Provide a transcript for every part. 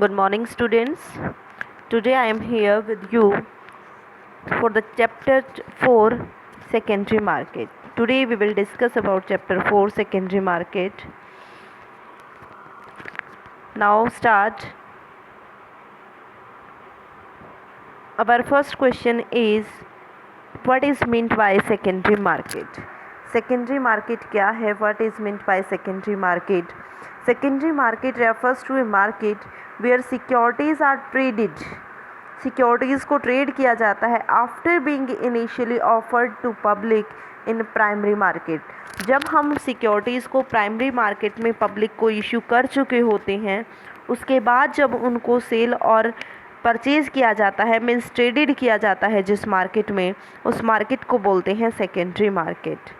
Good morning, students. Today I am here with you for the chapter 4 secondary market. Today we will discuss about chapter 4 secondary market. Now start. Our first question is, what is meant by secondary market? Secondary market क्या है? What is meant by secondary market? Secondary market refers to a market where securities are traded. Securities को trade किया जाता है after being initially offered to public in primary market. जब हम securities को primary market में पब्लिक को issue कर चुके होते हैं, उसके बाद जब उनको सेल और परचेज़ किया जाता है, मीन्स ट्रेडेड किया जाता है जिस मार्केट में, उस मार्केट को बोलते हैं secondary market.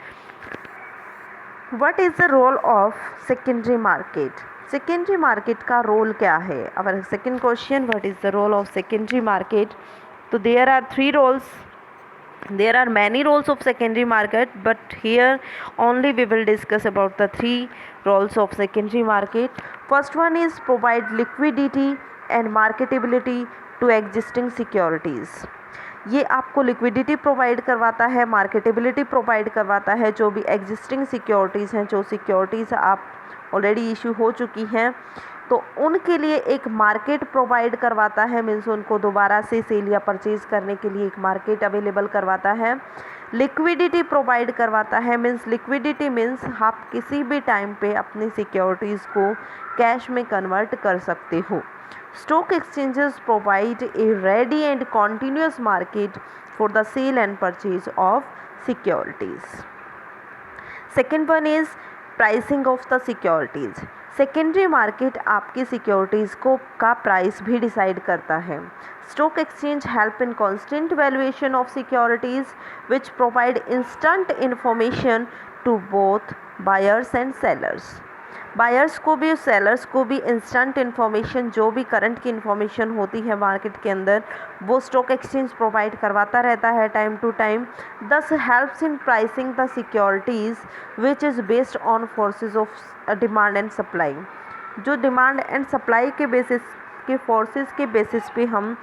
What is the role of secondary market? Secondary market का रोल क्या है? Our second question, what is the role of secondary market? तो there are 3 roles. There are many roles of secondary market, but here only we will discuss about the 3 roles of secondary market. First one is provide liquidity and marketability to existing securities. ये आपको liquidity provide करवाता है, marketability provide करवाता है। जो भी existing securities हैं, जो सिक्योरिटीज़ आप ऑलरेडी इशू हो चुकी हैं, तो उनके लिए एक मार्केट प्रोवाइड करवाता है, मीन्स उनको दोबारा से सेल या परचेज़ करने के लिए एक मार्केट अवेलेबल करवाता है। लिक्विडिटी प्रोवाइड करवाता है, मीन्स लिक्विडिटी मीन्स आप किसी भी टाइम पे अपनी सिक्योरिटीज़ को कैश में कन्वर्ट कर सकते हो। Stock exchanges provide a ready and continuous market for the sale and purchase of securities. Second one is pricing of the securities. Secondary market आपकी सिक्योरिटीज़ को का प्राइस भी डिसाइड करता है। Stock exchange help in constant valuation of securities which provide instant information to both buyers and sellers. Buyers को भी sellers को भी इंस्टेंट इन्फॉर्मेशन, जो भी करंट की इन्फॉर्मेशन होती है मार्केट के अंदर, वो स्टॉक एक्सचेंज प्रोवाइड करवाता रहता है टाइम टू टाइम। दस helps in pricing the securities which is based on forces of demand and supply. जो डिमांड एंड सप्लाई के बेसिस के फोर्सेस के बेसिस पे हम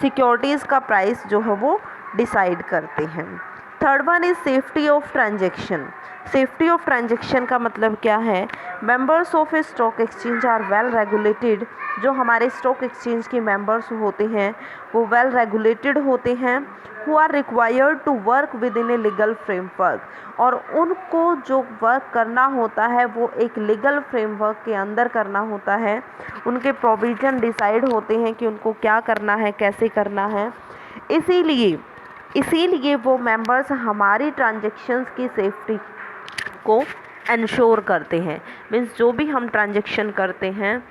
सिक्योरिटीज़ का प्राइस जो है वो डिसाइड करते हैं। Third one is safety of transaction. Safety of transaction का मतलब क्या है? Members of a stock exchange are well regulated. जो हमारे स्टॉक एक्सचेंज के मेंबर्स होते हैं वो वेल रेगुलेटेड होते हैं। Who are required to work within a legal framework, और उनको जो वर्क करना होता है वो एक लीगल फ्रेमवर्क के अंदर करना होता है। उनके प्रोविज़न डिसाइड होते हैं कि उनको क्या करना है, कैसे करना है। इसीलिए वो मेंबर्स हमारी ट्रांजैक्शंस की सेफ्टी को इंश्योर करते हैं। मीन्स जो भी हम ट्रांजैक्शन करते हैं,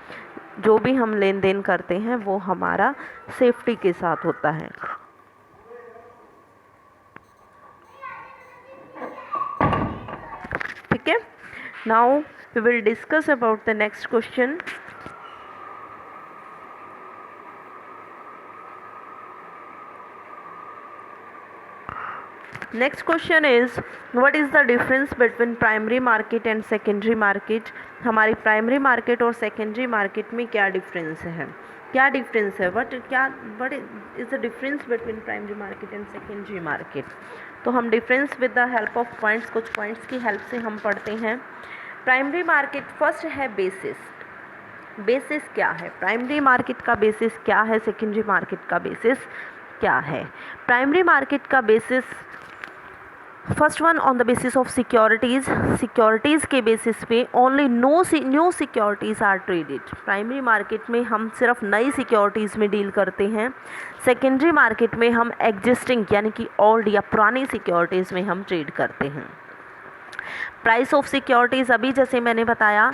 जो भी हम लेन देन करते हैं, वो हमारा सेफ्टी के साथ होता है। ठीक है, now we will discuss about the next question. Next question is, what is the difference between primary market and secondary market? हमारी प्राइमरी मार्केट और सेकेंडरी मार्केट में क्या डिफरेंस है? क्या डिफरेंस है? What is the difference between primary market and secondary market? तो हम difference with the help of points, कुछ पॉइंट्स की हेल्प से हम पढ़ते हैं। प्राइमरी मार्केट फर्स्ट है बेसिस। बेसिस क्या है? प्राइमरी मार्केट का बेसिस क्या है? सेकेंडरी मार्केट का बेसिस क्या है? प्राइमरी मार्केट का basis, first one on the basis of securities. Securities के बेसिस पे only new securities are traded. Primary market में हम सिर्फ नई सिक्योरिटीज़ में डील करते हैं। सेकेंडरी मार्केट में हम एग्जिस्टिंग यानी कि ओल्ड या पुरानी सिक्योरिटीज़ में हम ट्रेड करते हैं। प्राइस ऑफ सिक्योरिटीज़, अभी जैसे मैंने बताया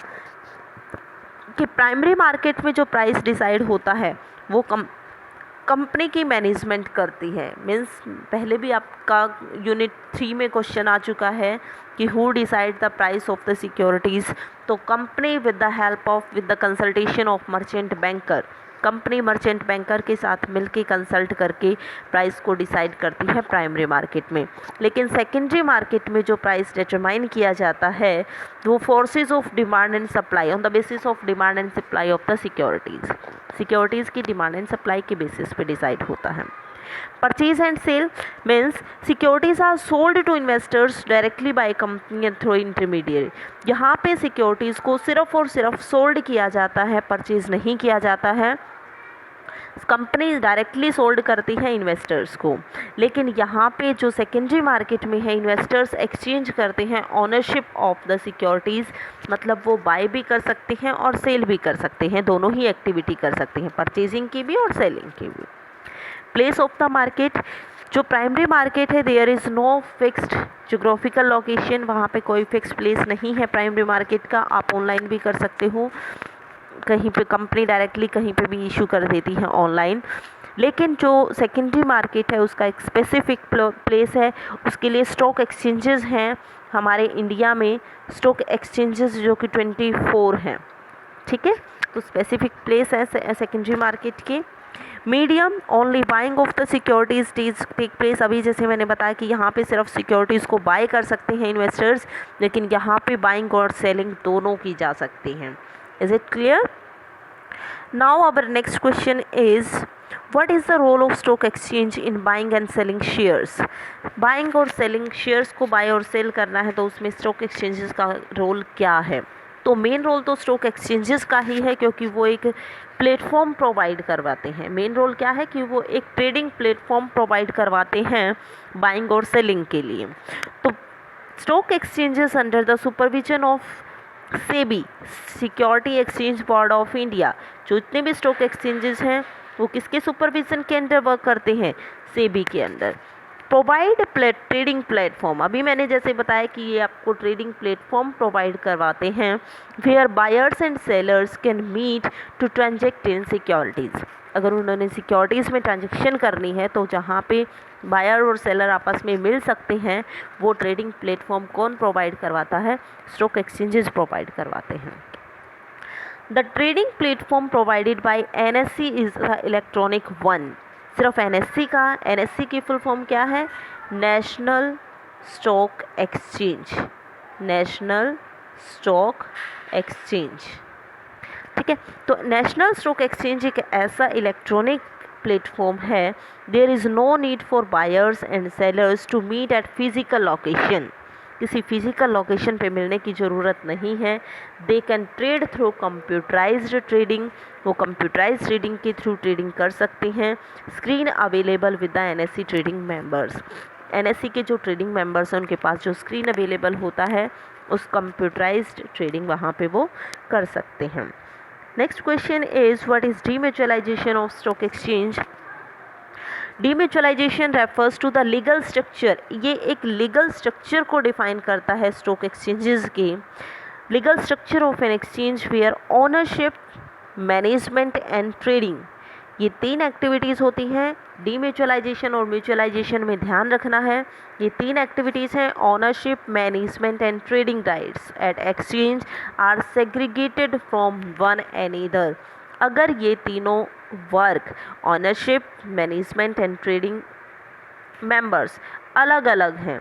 कि प्राइमरी मार्केट में जो प्राइस डिसाइड होता है वो कंपनी की मैनेजमेंट करती है। मीन्स पहले भी आपका यूनिट 3 में क्वेश्चन आ चुका है कि who decide the price of the securities. तो company with the consultation of merchant banker, company merchant banker के साथ मिलके कंसल्ट करके प्राइस को डिसाइड करती है प्राइमरी मार्केट में। लेकिन सेकेंडरी मार्केट में जो प्राइस डिटरमाइन किया जाता है वो forces of demand and supply, on the basis of demand and supply of the securities. Securities की डिमांड एंड सप्लाई के बेसिस पे डिसाइड होता है। Purchase and sale means securities are sold to investors directly by company through intermediate. यहाँ पे securities को सिर्फ और सिर्फ सोल्ड किया जाता है, परचेज नहीं किया जाता है। कंपनी डायरेक्टली सोल्ड करती है इन्वेस्टर्स को, लेकिन यहाँ पे जो सेकेंडरी मार्केट में है इन्वेस्टर्स एक्सचेंज करते हैं ऑनरशिप ऑफ द सिक्योरिटीज़, मतलब वो बाय भी कर सकते हैं और सेल भी कर सकते हैं, दोनों ही एक्टिविटी कर सकते हैं, परचेजिंग की भी और सेलिंग की भी। प्लेस ऑफ द मार्केट, जो प्राइमरी मार्केट है there is no fixed geographical location, वहाँ पे कोई फिक्स प्लेस नहीं है प्राइमरी मार्केट का। आप ऑनलाइन भी कर सकते हो, कहीं पे कंपनी डायरेक्टली कहीं पे भी इशू कर देती है ऑनलाइन। लेकिन जो सेकेंडरी मार्केट है उसका एक स्पेसिफिक प्लेस है, उसके लिए स्टॉक एक्सचेंजेस हैं हमारे इंडिया में, स्टॉक एक्सचेंजेस जो कि 24 हैं, ठीक है। तो स्पेसिफिक प्लेस है सेकेंडरी मार्केट की। Medium only buying of the securities take place, अभी जैसे मैंने बताया कि यहाँ पे सिर्फ सिक्योरिटीज़ को बाय कर सकते हैं इन्वेस्टर्स, लेकिन यहाँ पे बाइंग और सेलिंग दोनों की जा सकती हैं। Is it clear? Now our next question is what is the role of stock exchange in buying and selling shares. Buying और सेलिंग शेयर्स को बाय और सेल करना है तो उसमें स्टॉक एक्सचेंजेस का रोल क्या है? तो मेन रोल तो स्टॉक एक्सचेंजेस का ही है, क्योंकि वो एक प्लेटफॉर्म प्रोवाइड करवाते हैं। मेन रोल क्या है कि वो एक ट्रेडिंग प्लेटफॉर्म प्रोवाइड करवाते हैं बाइंग और सेलिंग के लिए। तो stock exchanges under the supervision of SEBI, security exchange board of India, जो इतने भी स्टॉक एक्सचेंजेस हैं वो किसके सुपरविजन के अंडर वर्क करते हैं? सेबी के अंदर। प्रोवाइड ट्रेडिंग प्लेटफॉर्म, अभी मैंने जैसे बताया कि ये आपको ट्रेडिंग प्लेटफॉर्म प्रोवाइड करवाते हैं where buyers and sellers can meet to transact in securities. अगर उन्होंने सिक्योरिटीज़ में ट्रांजैक्शन करनी है तो जहाँ पे बायर और सेलर आपस में मिल सकते हैं, वो ट्रेडिंग प्लेटफॉर्म कौन प्रोवाइड करवाता है? स्टॉक एक्सचेंजेस प्रोवाइड करवाते हैं। The trading platform provided by NSC is the electronic one. सिर्फ एनएससी का, एनएससी की फुल फॉर्म क्या है? National stock exchange, national stock exchange, ठीक है। तो नेशनल स्टॉक एक्सचेंज एक ऐसा इलेक्ट्रॉनिक प्लेटफॉर्म है, there is no need for buyers and sellers to meet at physical location, किसी फिजिकल लोकेशन पे मिलने की ज़रूरत नहीं है। They can trade through computerised trading, वो कंप्यूटराइज ट्रेडिंग के थ्रू ट्रेडिंग कर सकते हैं। Screen available with the NSC trading members, NSC के जो ट्रेडिंग मेंबर्स हैं उनके पास जो स्क्रीन अवेलेबल होता है उस कंप्यूटराइज्ड ट्रेडिंग वहाँ पे वो कर सकते हैं। Next question is what is demutualisation of stock exchange. Demutualisation refers to the legal structure, ये एक लीगल स्ट्रक्चर को डिफाइन करता है स्टॉक एक्सचेंजेस के। Legal structure of an exchange where ownership, management and trading, ये 3 एक्टिविटीज़ होती हैं। डीम्यूचुअलाइजेशन और म्यूचुअलाइजेशन में ध्यान रखना है, ये 3 एक्टिविटीज़ हैं। Ownership, management and trading rights at exchange are segregated from one another. अगर ये तीनों work, ownership, management and trading members अलग अलग हैं,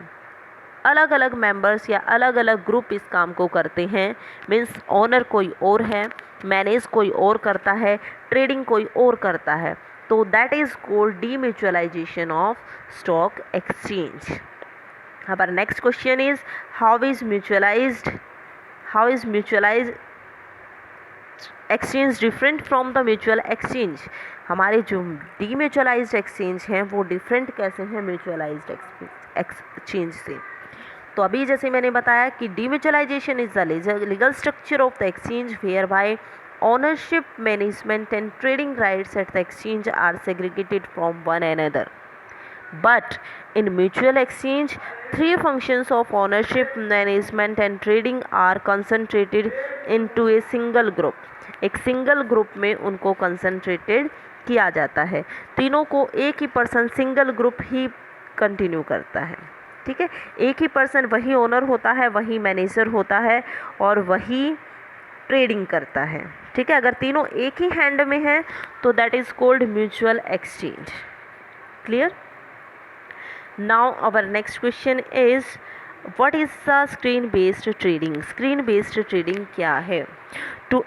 अलग अलग मेंबर्स या अलग अलग ग्रुप इस काम को करते हैं, मीन्स ओनर कोई और है, मैनेज कोई और करता है, ट्रेडिंग कोई और करता है, तो that is called demutualisation of stock exchange. हमारा next question is how is mutualised exchange different from the mutual exchange. हमारे जो डीम्यूचुअलाइज्ड एक्सचेंज हैं वो डिफरेंट कैसे हैं म्यूचुअलाइज्ड एक्सचेंज से? तो अभी जैसे मैंने बताया कि demutualisation is the legal structure of the exchange whereby ownership, management and trading rights at the exchange are segregated from one another. But in mutual exchange, 3 functions of ownership, management and trading are concentrated into a single group. एक single group में उनको concentrated किया जाता है। तीनों को एक ही person single group ही continue करता है, ठीक है। एक ही पर्सन वही ओनर होता है, वही मैनेजर होता है और वही ट्रेडिंग करता है, ठीक है। अगर तीनों एक ही हैंड में हैं तो that is called mutual exchange. Clear? Now our next question is what is the screen based trading. Screen based trading क्या है?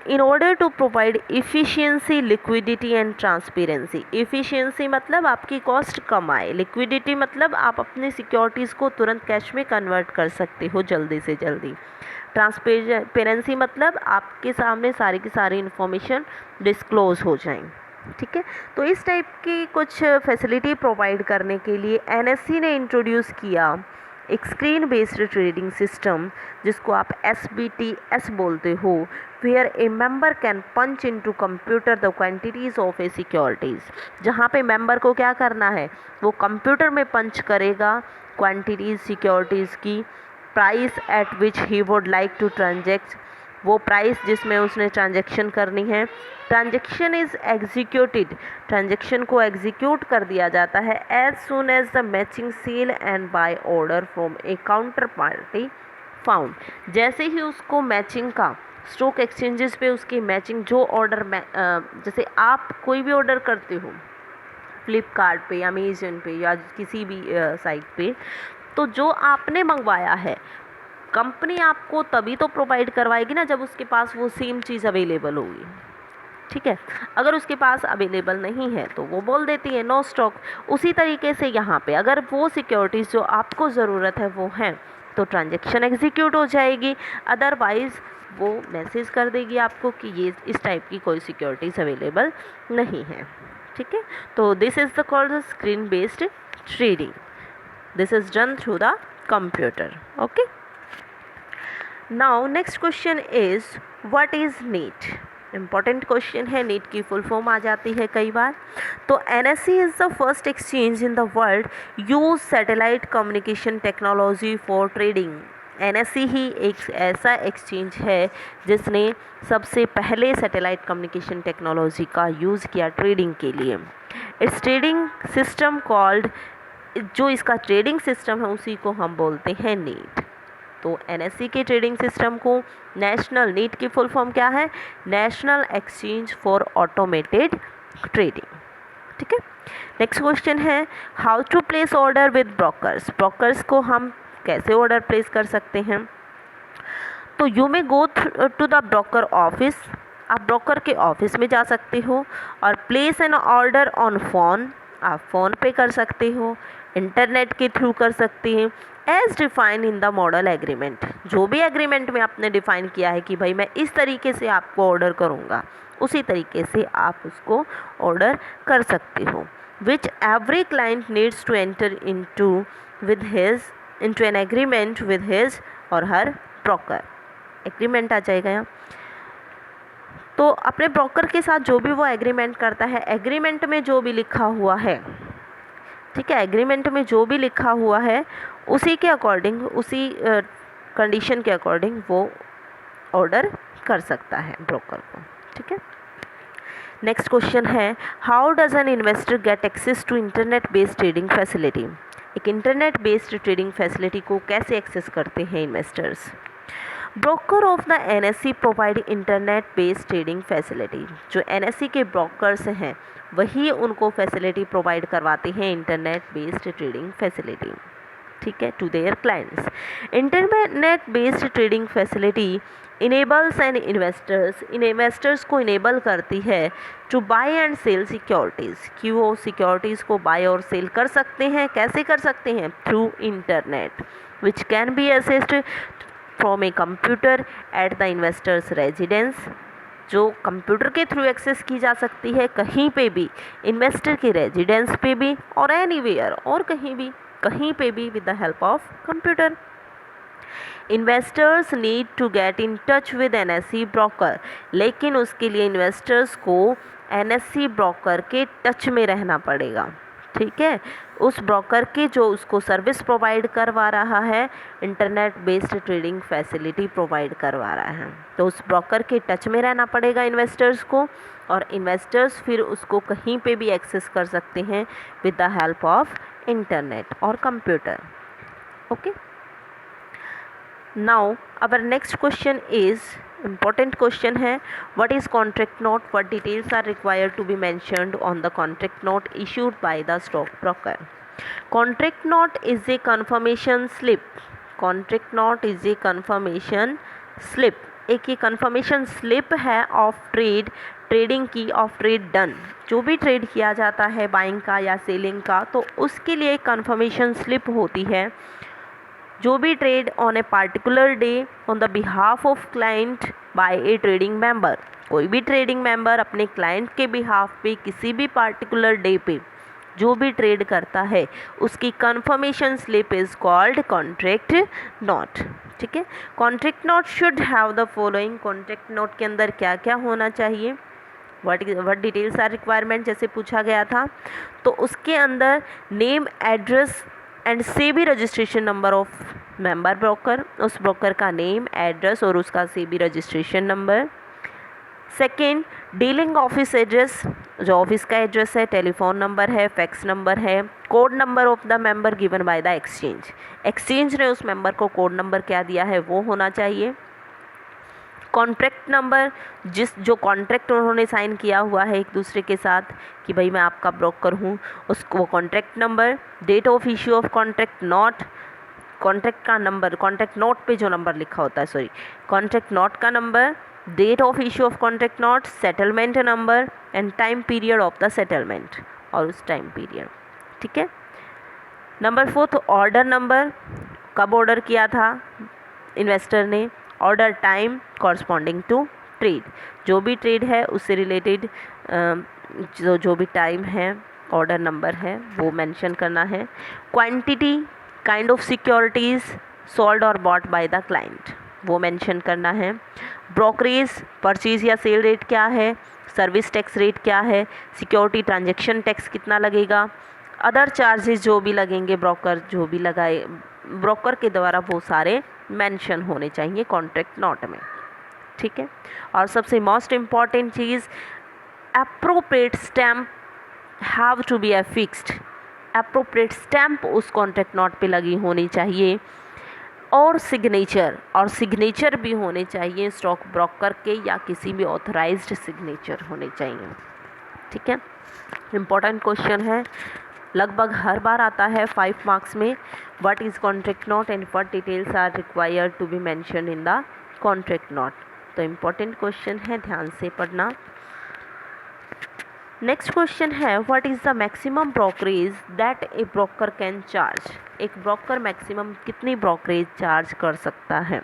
in order to provide efficiency, liquidity and transparency. efficiency मतलब आपकी कॉस्ट कम आए, liquidity मतलब आप अपनी securities को तुरंत कैश में कन्वर्ट कर सकते हो जल्दी से जल्दी, ट्रांसपेरेंसी मतलब आपके सामने सारी की सारी इन्फॉर्मेशन डिस्क्लोज हो जाएं। ठीक है, तो इस टाइप की कुछ फैसिलिटी प्रोवाइड करने के लिए एनएससी ने इंट्रोड्यूस किया एक स्क्रीन बेस्ड ट्रेडिंग सिस्टम, जिसको आप SBTS बोलते हो, where a member can punch into computer the quantities of a securities. जहाँ पे मेंबर को क्या करना है, वो कंप्यूटर में पंच करेगा क्वांटिटीज़ सिक्योरिटीज़ की, price at which he would like to transact, वो प्राइस जिसमें उसने ट्रांजैक्शन करनी है। ट्रांजैक्शन इज़ एग्जीक्यूटेड, ट्रांजैक्शन को एग्जीक्यूट कर दिया जाता है as soon as the matching sale and buy order from a counter party found. जैसे ही उसको मैचिंग का स्टॉक एक्सचेंजेस पे उसकी मैचिंग जो ऑर्डर जैसे आप कोई भी ऑर्डर करते हो फ्लिपकार्ट पे, अमेजन पे या किसी भी साइट पे, तो जो आपने मंगवाया है कंपनी आपको तभी तो प्रोवाइड करवाएगी ना जब उसके पास वो सेम चीज़ अवेलेबल होगी। ठीक है, अगर उसके पास अवेलेबल नहीं है तो वो बोल देती है नो स्टॉक। उसी तरीके से यहाँ पे अगर वो सिक्योरिटीज़ जो आपको ज़रूरत है वो हैं तो ट्रांजैक्शन एग्जीक्यूट हो जाएगी, अदरवाइज़ वो मैसेज कर देगी आपको कि ये इस टाइप की कोई सिक्योरिटीज़ अवेलेबल नहीं है। ठीक है, तो this is the called screen based trading, this is done through the computer. Okay, now next question is what is NEAT. Important question है, नीट की फुल फॉर्म आ जाती है कई बार। तो NSE is the first exchange in the world use satellite communication technology for trading. NSE ही एक ऐसा एक्सचेंज है जिसने सबसे पहले सैटेलाइट कम्युनिकेशन टेक्नोलॉजी का यूज़ किया ट्रेडिंग के लिए। इट्स ट्रेडिंग सिस्टम कॉल्ड, जो इसका ट्रेडिंग सिस्टम है उसी को हम बोलते हैं नीट। तो NSE के ट्रेडिंग सिस्टम को नेशनल, नीट की फुल फॉर्म क्या है, national exchange for automated trading. ठीक है, नेक्स्ट क्वेश्चन है how to place order with brokers. Brokers को हम कैसे ऑर्डर प्लेस कर सकते हैं। तो you may go to the broker office, आप ब्रोकर के ऑफिस में जा सकते हो और place an order on phone, आप फ़ोन पे कर सकते हो, इंटरनेट के थ्रू कर सकते हैं, as define in the model agreement. जो भी एग्रीमेंट में आपने डिफाइन किया है कि भाई मैं इस तरीके से आपको ऑर्डर करूँगा, उसी तरीके से आप उसको ऑर्डर कर सकते हो। Which every client needs to enter into an agreement with his or her broker. Agreement आ जाएगा यहाँ। तो अपने ब्रोकर के साथ जो भी वो एग्रीमेंट करता है, एग्रीमेंट में जो भी लिखा हुआ है, ठीक है, एग्रीमेंट में जो भी लिखा हुआ है उसी के अकॉर्डिंग, उसी कंडीशन के अकॉर्डिंग वो ऑर्डर कर सकता है ब्रोकर को। ठीक है, नेक्स्ट क्वेश्चन है how does an investor get access to internet based trading facility. एक इंटरनेट बेस्ड ट्रेडिंग फैसिलिटी को कैसे एक्सेस करते हैं investors. Broker of the NSE provide internet based trading facility. जो NSE के ब्रोकर्स हैं वही उनको फैसिलिटी प्रोवाइड करवाते हैं इंटरनेट बेस्ड ट्रेडिंग फैसिलिटी। ठीक है, to their clients. Internet based trading facility enables and investors को इनेबल करती है to buy and sell securities, कि वो सिक्योरिटीज़ को बाय और सेल कर सकते हैं। कैसे कर सकते हैं, through internet, which can be assessed from a computer at the investors residence, जो कंप्यूटर के थ्रू एक्सेस की जा सकती है कहीं पे भी, इन्वेस्टर के रेजिडेंस पे भी और एनीवेयर, और कहीं पे भी with the help of computer. Investors need to get in touch with NSE broker, लेकिन उसके लिए इन्वेस्टर्स को NSE ब्रोकर के टच में रहना पड़ेगा। ठीक है, उस ब्रोकर के जो उसको सर्विस प्रोवाइड करवा रहा है, internet based trading facility provide करवा रहा है, तो उस ब्रोकर के टच में रहना पड़ेगा इन्वेस्टर्स को, और इन्वेस्टर्स फिर उसको कहीं पे भी एक्सेस कर सकते हैं with the help of internet और computer. Okay, now our next question is important question है what is contract note, what details are required to be mentioned on the contract note issued by the stock broker. Contract note is a confirmation slip. Contract note is a confirmation slip एक ये confirmation slip है of trade, trading की of trade done. जो भी trade किया जाता है buying का या सेलिंग का, तो उसके लिए एक कंफर्मेशन स्लिप होती है। जो भी trade on a particular day on the behalf of client by a trading member, कोई भी ट्रेडिंग मेंबर अपने क्लाइंट के बिहाफ पे किसी भी पार्टिकुलर डे पे जो भी ट्रेड करता है उसकी confirmation slip is called contract note. ठीक है, contract note should have the following. Contract note के अंदर क्या क्या होना चाहिए, व्हाट डिटेल्स आर रिक्वायरमेंट, जैसे पूछा गया था। तो उसके अंदर name, address and SEBI registration number of member broker, उस ब्रोकर का नेम, एड्रेस और उसका SEBI registration number. Second, dealing office address, जो ऑफिस का एड्रेस है, टेलीफोन नंबर है, फैक्स नंबर है, code number of the member given by the exchange, exchange ने उस मेंबर को कोड नंबर क्या दिया है वो होना चाहिए। कॉन्ट्रैक्ट नंबर, जो कॉन्ट्रैक्ट उन्होंने साइन किया हुआ है एक दूसरे के साथ कि भाई मैं आपका ब्रोकर हूँ, उसको contract number. Date of issue of contract note, contract का नंबर, कॉन्ट्रैक्ट नोट पे जो नंबर लिखा होता है, सॉरी, कॉन्ट्रैक्ट नोट का number, date of issue of contract note, settlement number and time period of the settlement, और उस time period. ठीक है। नंबर 4, ऑर्डर नंबर, कब ऑर्डर किया था इन्वेस्टर ने, order time corresponding to trade, जो भी ट्रेड है उससे रिलेटेड जो भी टाइम है, ऑर्डर नंबर है वो मेंशन करना है। Quantity, kind of securities sold और बॉट बाय द क्लाइंट, वो मेंशन करना है। ब्रोकरेज, परचेज या सेल रेट क्या है, सर्विस टैक्स रेट क्या है, सिक्योरिटी ट्रांजैक्शन टैक्स कितना लगेगा, अदर चार्जेस जो भी लगेंगे, ब्रोकर जो भी लगाए ब्रोकर के द्वारा, वो सारे मेंशन होने चाहिए कॉन्ट्रैक्ट नोट में। ठीक है। और सबसे मोस्ट इम्पॉर्टेंट चीज़, appropriate stamp have to be affixed, appropriate stamp उस कॉन्ट्रैक्ट नोट पे लगी होनी चाहिए, और सिग्नेचर भी होने चाहिए स्टॉक ब्रोकर के या किसी भी ऑथराइज्ड सिग्नेचर होने चाहिए। ठीक है, इम्पॉर्टेंट क्वेश्चन है, लगभग हर बार आता है 5 मार्क्स में। What is contract note and what details are required to be mention in the contract note. तो इम्पॉर्टेंट क्वेश्चन है, ध्यान से पढ़ना। नेक्स्ट क्वेश्चन है, what is the maximum brokerage that a broker can charge, एक broker maximum कितनी brokerage charge कर सकता है।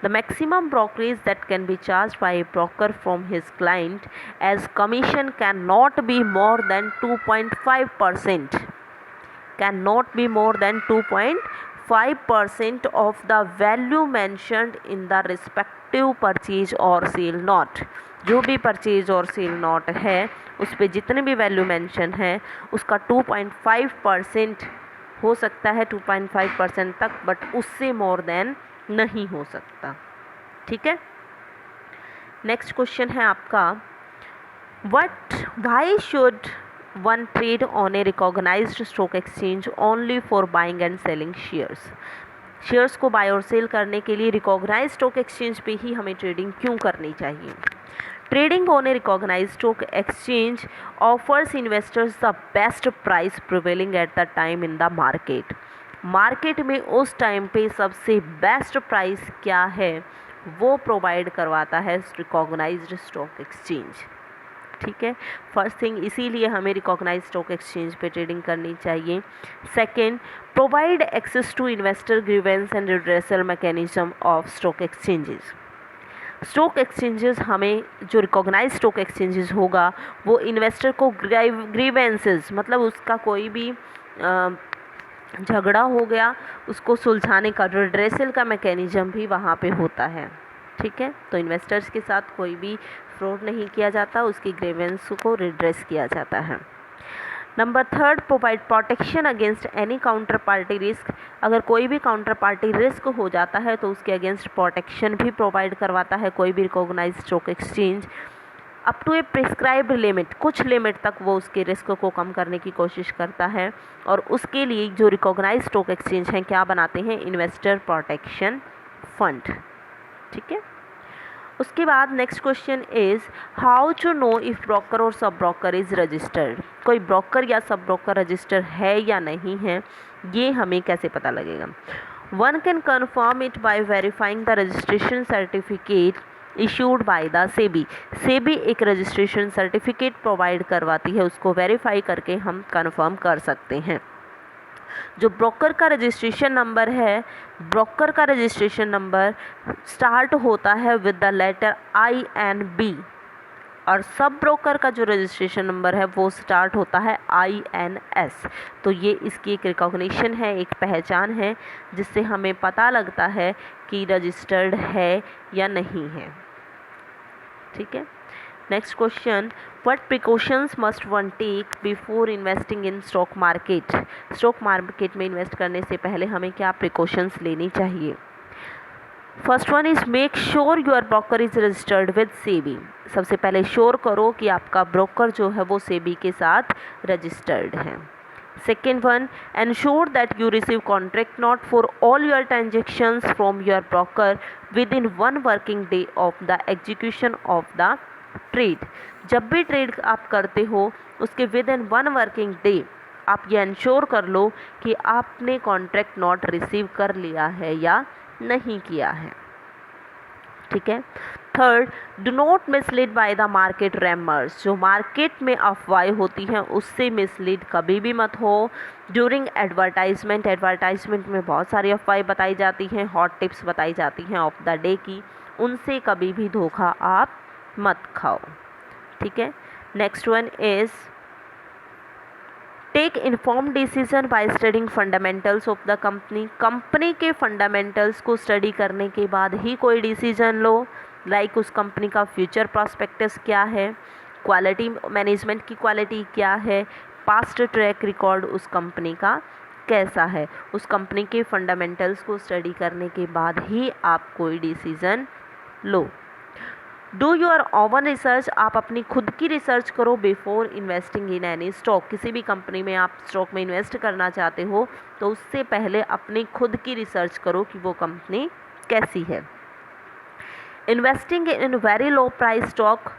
The maximum brokerage that can be charged by a broker from his client as commission cannot be more than 2.5%. Cannot be more than 2.5% of the value mentioned in the respective purchase or sale note. जो भी purchase और cell note है उस पर जितने भी value mention है उसका 2.5% हो सकता है, 2.5% तक, बट उससे मोर देन नहीं हो सकता। ठीक है। नेक्स्ट क्वेश्चन है आपका, why should one trade on a recognised stock exchange only for buying and selling shares, shares को बाय और सेल करने के लिए रिकॉग्नाइज स्टॉक एक्सचेंज पे ही हमें ट्रेडिंग क्यों करनी चाहिए। Trading on a recognise stock exchange offers investors the best price prevailing at the time in the market, market में उस टाइम पे सबसे बेस्ट प्राइस क्या है वो प्रोवाइड करवाता है रिकॉग्नाइज्ड स्टॉक एक्सचेंज। ठीक है, फर्स्ट थिंग, इसीलिए हमें रिकॉग्नाइज स्टॉक एक्सचेंज पे ट्रेडिंग करनी चाहिए। Second, provide access to investor grievance and redressal mechanism of stock exchanges, stock exchanges हमें, जो रिकॉग्नाइज स्टॉक एक्सचेंजेस होगा वो इन्वेस्टर को ग्रीवेंसेस, मतलब उसका कोई भी झगड़ा हो गया उसको सुलझाने का रिड्रेसल का मैकेनिज्म भी वहाँ पे होता है। ठीक है, तो इन्वेस्टर्स के साथ कोई भी फ्रॉड नहीं किया जाता, उसकी ग्रीवेंस को रिड्रेस किया जाता है। Number 3, provide protection against any counter party risk, अगर कोई भी काउंटर पार्टी रिस्क हो जाता है तो उसके अगेंस्ट प्रोटेक्शन भी प्रोवाइड करवाता है कोई भी recognised stock exchange. Up to a prescribed limit, कुछ लिमिट तक वो उसके रिस्क को कम करने की कोशिश करता है, और उसके लिए जो रिकॉग्नाइज्ड स्टॉक एक्सचेंज हैं क्या बनाते हैं, इन्वेस्टर प्रोटेक्शन फंड। ठीक है, उसके बाद next question is, how to know if broker और सब ब्रोकर इज़ रजिस्टर्ड, कोई ब्रोकर या सब ब्रोकर रजिस्टर है या नहीं है, ये हमें कैसे पता लगेगा। One can confirm it by verifying the registration certificate issued by the SEBI. SEBI एक रजिस्ट्रेशन सर्टिफिकेट प्रोवाइड करवाती है, उसको वेरीफाई करके हम कंफर्म कर सकते हैं। जो ब्रोकर का रजिस्ट्रेशन नंबर है, ब्रोकर का रजिस्ट्रेशन नंबर स्टार्ट होता है विद द लेटर INB, और सब ब्रोकर का जो रजिस्ट्रेशन नंबर है वो स्टार्ट होता है INS। तो ये इसकी एक रिकॉग्निशन है, एक पहचान है, जिससे हमें पता लगता है कि रजिस्टर्ड है या नहीं है। ठीक है। Next question, what precautions must one take before investing in stock market. Stock market में इन्वेस्ट करने से पहले हमें क्या प्रिकॉशंस लेनी चाहिए। First one is make sure your broker is registered with SEBI. सबसे पहले श्योर करो कि आपका ब्रोकर जो है वो सेबी के साथ रजिस्टर्ड है। Second one, ensure that you receive contract note for all your transactions from your broker with in 1 working day of the execution of the trade. जब भी ट्रेड आप करते हो उसके विद इन 1 वर्किंग डे आप ये ensure कर लो कि आपने कॉन्ट्रैक्ट नोट रिसीव कर लिया है या नहीं किया है। ठीक है। Third, do not mislead by the market rumours. जो मार्केट में अफवाहें होती हैं उससे मिसलीड कभी भी मत हो। ड्यूरिंग एडवर्टाइजमेंट, एडवर्टाइजमेंट में बहुत सारी अफवाहें बताई जाती हैं, हॉट टिप्स बताई जाती हैं ऑफ द डे की, उनसे कभी भी धोखा आप मत खाओ। ठीक है। Next one is take inform decision by studying fundamentals of the company. Company के फंडामेंटल्स को स्टडी करने के बाद ही कोई डिसीजन लो। लाइक उस कंपनी का फ्यूचर प्रॉस्पेक्टस क्या है, क्वालिटी मैनेजमेंट की क्वालिटी क्या है, पास्ट ट्रैक रिकॉर्ड उस कंपनी का कैसा है। उस कंपनी के फंडामेंटल्स को स्टडी करने के बाद ही आप कोई decision low. Do your oven research. आप अपनी खुद की रिसर्च करो before investing in any stock. किसी भी कंपनी में आप स्टॉक में इन्वेस्ट करना चाहते हो तो उससे पहले अपनी खुद की रिसर्च करो कि वो कंपनी कैसी है। Investing in very low price stock.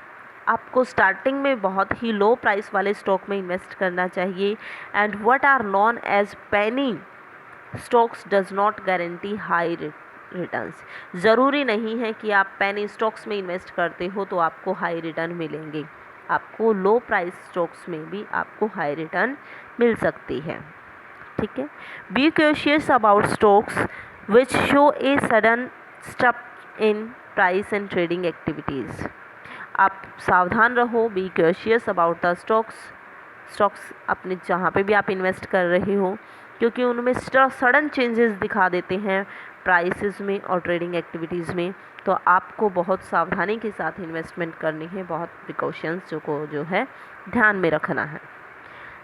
आपको स्टार्टिंग में बहुत ही लो प्राइस वाले स्टॉक में इन्वेस्ट करना चाहिए। And what are known as penny stocks does not guarantee high returns. ज़रूरी नहीं है कि आप पेनी स्टॉक्स में इन्वेस्ट करते हो तो आपको हाई रिटर्न मिलेंगे, आपको लो प्राइस स्टॉक्स में भी आपको हाई रिटर्न मिल सकती है। ठीक है। Be cautious about stocks which show a sudden step in price and trading activities. आप सावधान रहो, be cautious about the stocks अपने जहाँ पे भी आप इन्वेस्ट कर रहे हो, क्योंकि उनमें सडन चेंजेस दिखा देते हैं प्राइसेस में और ट्रेडिंग एक्टिविटीज़ में। तो आपको बहुत सावधानी के साथ इन्वेस्टमेंट करनी है, बहुत प्रिकॉशंस जो है ध्यान में रखना है।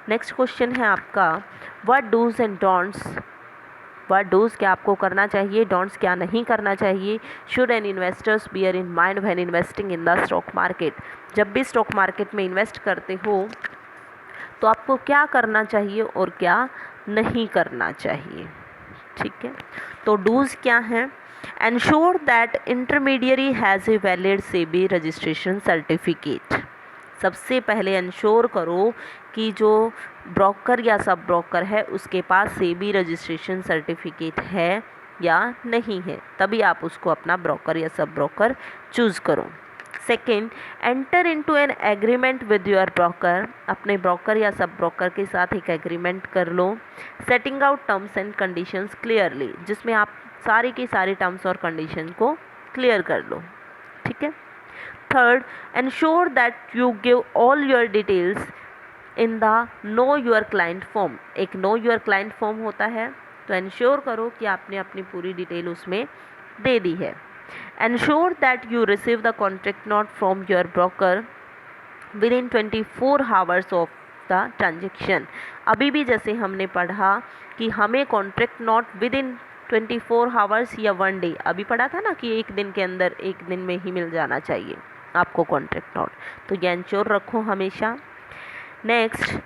नेक्स्ट क्वेश्चन है आपका, what dos and don'ts. What dos क्या आपको करना चाहिए, डोंट्स क्या नहीं करना चाहिए। Should an investors bear in mind when investing in the stock market. जब भी स्टॉक मार्केट में इन्वेस्ट करते हो तो आपको क्या करना चाहिए और क्या नहीं करना चाहिए। ठीक है। तो डूज क्या हैं। Ensure that intermediary has a valid SEBI registration certificate. सबसे पहले इंश्योर करो कि जो ब्रोकर या सब ब्रोकर है उसके पास सेबी रजिस्ट्रेशन सर्टिफिकेट है या नहीं है, तभी आप उसको अपना ब्रोकर या सब ब्रोकर चूज़ करो। Second, enter into an agreement with your broker. अपने ब्रोकर या सब ब्रोकर के साथ एक एग्रीमेंट कर लो। Setting out terms and conditions clearly, जिसमें आप सारी की सारी टर्म्स और कंडीशन को क्लियर कर लो। ठीक है। Third, ensure that you give all your details in the know your client form. एक नो योर क्लाइंट फॉर्म होता है, तो एंश्योर करो कि आपने अपनी पूरी डिटेल उसमें दे दी है। Ensure that you receive the contract note from your broker within 24 hours of the transaction। अभी भी जैसे हमने पढ़ा कि हमें contract note with in 24 hours या 1 डे, अभी पढ़ा था ना कि एक दिन के अंदर, एक दिन में ही मिल जाना चाहिए आपको कॉन्ट्रैक्ट नोट, तो ये इंश्योर रखो हमेशा। Next,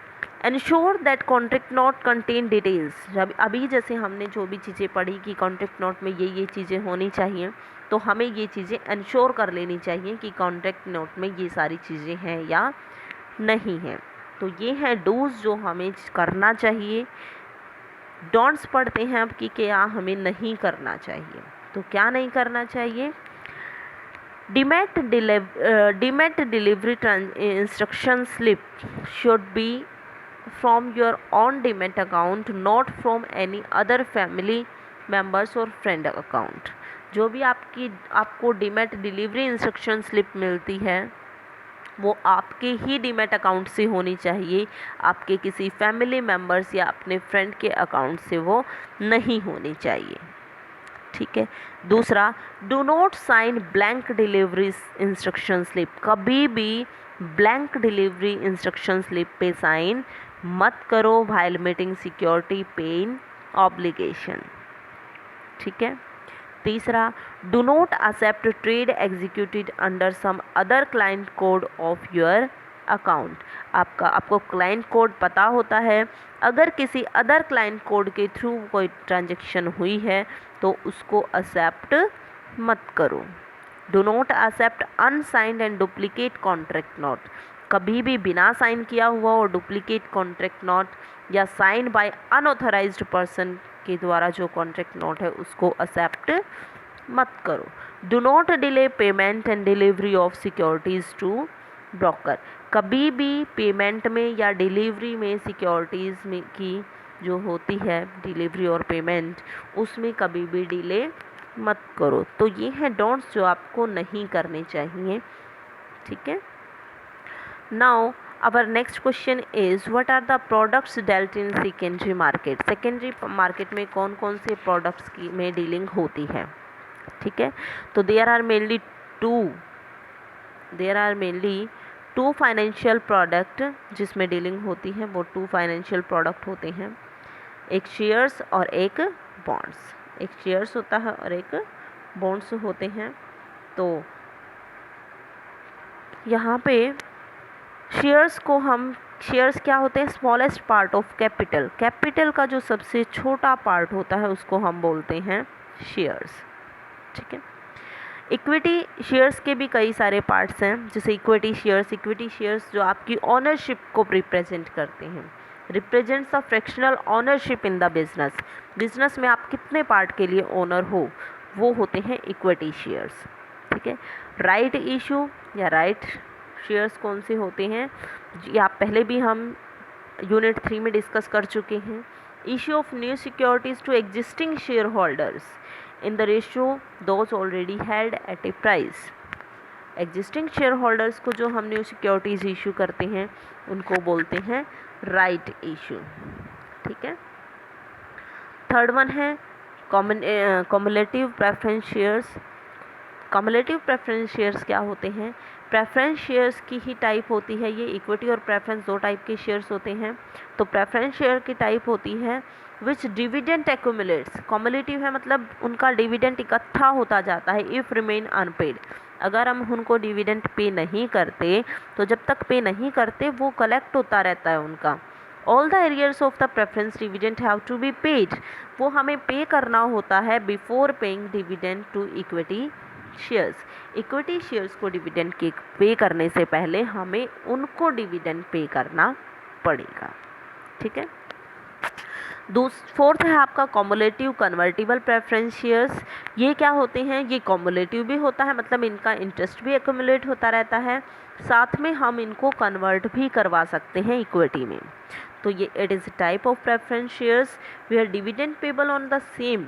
ensure that contract note contain details. जब अभी जैसे हमने जो भी चीज़ें पढ़ी कि कॉन्ट्रैक्ट नोट में ये चीज़ें होनी चाहिए, तो हमें ये चीज़ें इंश्योर कर लेनी चाहिए कि कॉन्ट्रैक्ट नोट में ये सारी चीज़ें हैं या नहीं हैं। तो ये हैं डूज जो हमें करना चाहिए। डोंट्स पढ़ते हैं अब कि क्या हमें नहीं करना चाहिए। तो क्या नहीं करना चाहिए, Demat delivery instruction slip should be from your own demat account, not from any other family members or friend account. जो भी आपको डीमैट डिलीवरी इंस्ट्रक्शन स्लिप मिलती है वो आपके ही डीमैट अकाउंट से होनी चाहिए, आपके किसी फैमिली मेम्बर्स या अपने फ्रेंड के अकाउंट से वो नहीं होनी चाहिए। ठीक है। दूसरा, do not sign blank delivery instruction slip. कभी भी ब्लैंक डिलीवरी इंस्ट्रक्शन स्लिप पे साइन मत करो, वायलेटिंग सिक्योरिटी पेन ऑब्लिगेशन। ठीक है। तीसरा, do not accept trade executed under some other client code of your account. आपको क्लाइंट कोड पता होता है, अगर किसी अदर क्लाइंट कोड के थ्रू कोई ट्रांजैक्शन हुई है तो उसको एक्सेप्ट मत करो। Do not accept unsigned and duplicate contract note. कभी भी बिना साइन किया हुआ और डुप्लीकेट कॉन्ट्रैक्ट नोट या साइन बाय अनऑथराइज्ड पर्सन के द्वारा जो कॉन्ट्रैक्ट नोट है उसको एक्सेप्ट मत करो। Do not delay payment and delivery of securities to broker. कभी भी पेमेंट में या डिलीवरी में सिक्योरिटीज़ में की जो होती है डिलीवरी और पेमेंट, उसमें कभी भी डिले मत करो। तो ये हैं डोंट्स जो आपको नहीं करने चाहिए। ठीक है। Now our next question is what are the products dealt in secondary market। Secondary market में कौन कौन से प्रोडक्ट्स की में डीलिंग होती है। ठीक है। तो there are mainly two financial product जिसमें डीलिंग होती है, वो टू फाइनेंशियल प्रोडक्ट होते हैं, एक शेयर्स और एक बॉन्ड्स। एक शेयर्स होता है और एक बॉन्ड्स होते हैं। तो यहाँ पे शेयर्स क्या होते हैं, स्मॉलेस्ट पार्ट ऑफ कैपिटल का जो सबसे छोटा पार्ट होता है उसको हम बोलते हैं शेयर्स। ठीक है। इक्विटी शेयर्स के भी कई सारे पार्ट्स हैं, जैसे इक्विटी शेयर्स जो आपकी ओनरशिप को रिप्रेजेंट करते हैं, represents the fractional ownership in the business में आप कितने पार्ट के लिए ओनर हो, वो होते हैं इक्विटी शेयर्स। ठीक है। राइट इशू या राइट शेयर्स कौन से होते हैं, ये आप पहले भी हम यूनिट 3 में डिस्कस कर चुके हैं। Issue of new securities to existing shareholders in the ratio those already held at a price. Existing shareholders को जो हम न्यू सिक्योरिटीज़ इशू करते हैं उनको बोलते हैं राइट इशू। ठीक है। थर्ड वन है cumulative preference shares. Cumulative preference shares क्या होते हैं, प्रेफरेंस शेयर्स की ही टाइप होती है ये। इक्विटी और प्रेफरेंस दो टाइप के शेयर्स होते हैं। तो प्रेफरेंस शेयर की टाइप होती है विच डिविडेंट एक्यूमुलेट्स। कॉमुलेटिव है मतलब उनका डिविडेंट इकट्ठा होता जाता है, इफ़ रिमेन अनपेड। अगर हम उनको डिविडेंट पे नहीं करते तो जब तक पे नहीं करते वो कलेक्ट होता रहता है उनका। All the arrears of the preference dividend have to be paid. वो हमें पे करना होता है before paying dividend to equity shares. Equity shares को डिविडेंड के पे करने से पहले हमें उनको डिविडेंड पे करना पड़ेगा। ठीक है। फोर्थ है आपका कॉमुलेटिव कन्वर्टिबल प्रेफरेंस शेयर्स। ये क्या होते हैं, ये कॉमुलेटिव भी होता है, मतलब इनका इंटरेस्ट भी एक्यूमुलेट होता रहता है, साथ में हम इनको कन्वर्ट भी करवा सकते हैं इक्विटी में। तो ये it is type of preference shares where dividend payable on the same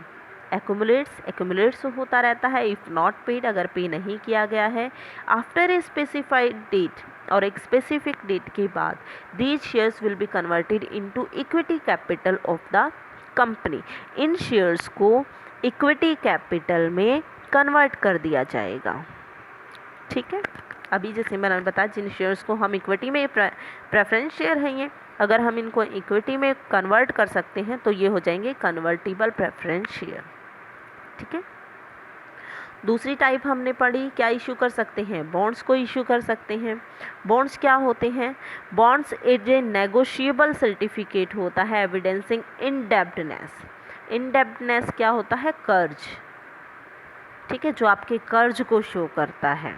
accumulates होता रहता है, इफ़ नॉट पेड, अगर पे नहीं किया गया है, आफ्टर ए स्पेसिफाइड डेट, और एक स्पेसिफिक डेट के बाद these shares will be converted into equity capital of the company. In shares को इक्विटी कैपिटल में कन्वर्ट कर दिया जाएगा। ठीक है। अभी जैसे मैंने बताया जिन शेयर्स को हम इक्विटी में प्रेफरेंस शेयर हैं, ये अगर हम इनको इक्विटी में कन्वर्ट कर सकते हैं तो ये हो जाएंगे कन्वर्टिबल प्रेफरेंस शेयर। ठीक है। दूसरी टाइप हमने पढ़ी, क्या इशू कर सकते हैं, बॉन्ड्स को इशू कर सकते हैं। बॉन्ड्स क्या होते हैं, bonds is a negotiable certificate होता है एविडेंसिंग इनडेब्टनेस। इनडेब्टनेस क्या होता है, कर्ज। ठीक है, जो आपके कर्ज को शो करता है।